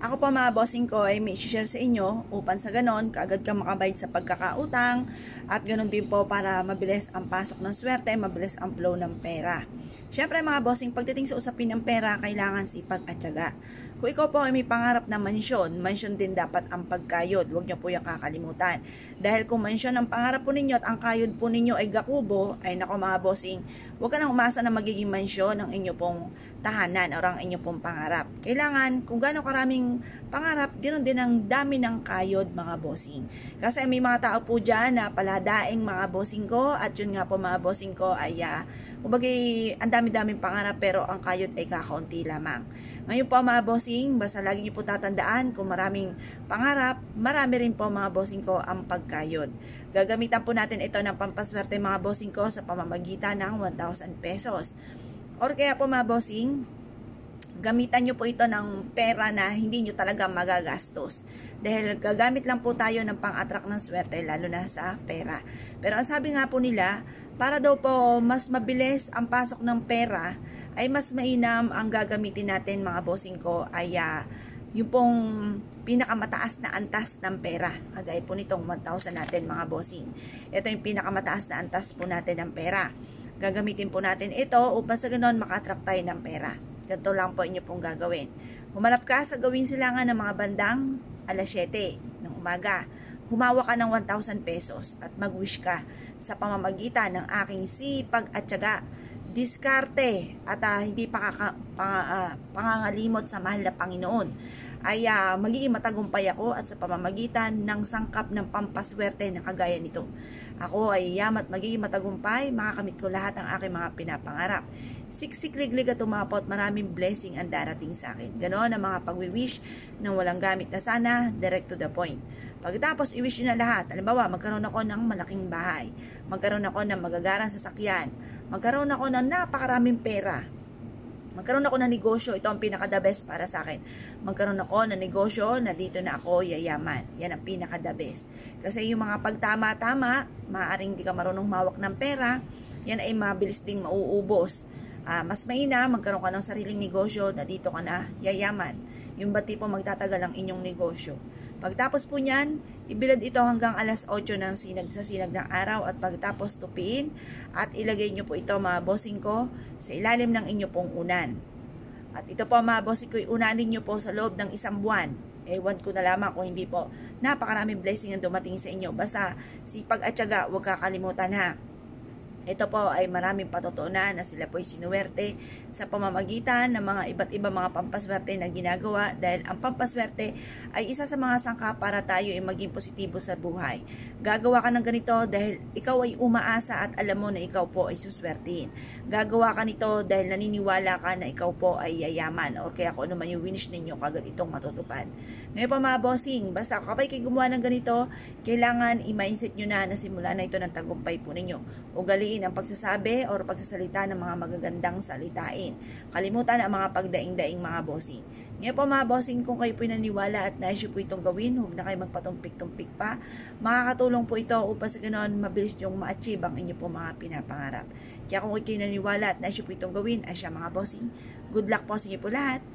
Ako po mga bossing ko ay may share sa inyo upang sa ganon, kaagad ka makabayad sa pagkakautang at ganon din po para mabilis ang pasok ng swerte, mabilis ang flow ng pera. Siyempre mga bossing, pagdating sa usapin ng pera, kailangan sipag at tiyaga. Kung ikaw po ay may pangarap na mansyon din dapat ang pagkayod. Huwag niyo po yung kakalimutan. Dahil kung mansyon ang pangarap po ninyo at ang kayod po ninyo ay gakubo, ay nako mga bossing, huwag ka nang umasa na magiging mansyon ang inyo pong tahanan o ang inyo pong pangarap. Kailangan, kung gaano karaming pangarap, ganoon din ang dami ng kayod mga bossing. Kasi may mga tao po dyan na paladaing mga bossing ko, at yun nga po mga bossing ko ay kubagay, ang dami-daming pangarap pero ang kayod ay kakaunti lamang. Ngayon po mga bossing, basta lagi niyo po tatandaan, kung maraming pangarap, marami rin po mga bossing ko ang pagkayod. Gagamitan po natin ito ng pampaswerte mga bossing ko sa pamamagitan ng 1,000 pesos. Or kaya po mga bossing, gamitan nyo po ito ng pera na hindi nyo talaga magagastos. Dahil gagamit lang po tayo ng pang-attract ng swerte, lalo na sa pera. Pero ang sabi nga po nila, para daw po mas mabilis ang pasok ng pera, ay mas mainam ang gagamitin natin mga bossing ko ay yung pong pinakamataas na antas ng pera. Kagaya po nitong 1,000 natin mga bossing. Ito yung pinakamataas na antas po natin ng pera. Gagamitin po natin ito upang sa ganoon maka-attract tayo ng pera. Ganito lang po inyo pong gagawin. Humanap ka sa gawing silangan ng mga bandang alas 7 ng umaga. Humawa ka ng 1,000 pesos at mag-wish ka sa pamamagitan ng aking sipag at tiyaga, diskarte at hindi pangangalimot sa mahal na Panginoon ay magiging matagumpay ako at sa pamamagitan ng sangkap ng pampaswerte na kagaya nito. Ako ay yamat magiging matagumpay, makakamit ko lahat ng aking mga pinapangarap. Siksik-liglig at umapot, maraming blessing ang darating sa akin. Ganon ang mga pagwi-wish ng walang gamit na sana, direct to the point. Pagkatapos i-wish nyo na lahat, halimbawa magkaroon ako ng malaking bahay, magkaroon ako ng magagarang sasakyan, magkaroon ako ng napakaraming pera, magkaroon ako ng negosyo, ito ang pinaka-the best para sa akin. Magkaroon ako ng negosyo na dito na ako yayaman. Yan ang pinaka-the best. Kasi yung mga pagtama-tama, maaaring di ka marunong mawak ng pera, yan ay mabilis ding mauubos. Mas mainam, magkaroon ka ng sariling negosyo na dito ka na yayaman. Yung ba tipo magtatagal ang inyong negosyo. Pagtapos po niyan, ibilad ito hanggang alas 8 ng sa sinag ng araw at pagtapos tupiin at ilagay nyo po ito mga bossing ko sa ilalim ng inyo pong unan. At ito po mga bossing ko, unanin nyo po sa loob ng isang buwan. Ewan ko na lamang kung hindi po. Napakaraming blessing ang dumating sa inyo. Basta sipag at tiyaga, huwag kakalimutan ha. Ito po ay maraming patutunan na sila po ay sinuwerte sa pamamagitan ng mga iba't ibang mga pampaswerte na ginagawa dahil ang pampaswerte ay isa sa mga sangka para tayo ay maging positibo sa buhay. Gagawa ka ng ganito dahil ikaw ay umaasa at alam mo na ikaw po ay suswertein. Gagawa ka nito dahil naniniwala ka na ikaw po ay yayaman o kaya kung ano man yung winish ninyo kagad itong matutupad. Ngayon pa mga bossing, basta kapag kayo gumawa ng ganito, kailangan i-mindset nyo na simula na ito ng tagumpay po ninyo. Ugaliin ang pagsasabi o pagsasalita ng mga magagandang salitain. Kalimutan ang mga pagdaing-daing mga bossing. Ngayon po mga bossing, kung kayo po naniniwala at nais po itong gawin, huwag na kayo magpatumpik-tumpik pa. Makakatulong po ito upang sa ganoon mabilis nyong ma-achieve ang inyo po mga pinapangarap. Kaya kung kayo naniniwala at nais po itong gawin, ay siya mga bossing. Good luck po sa inyo po lahat.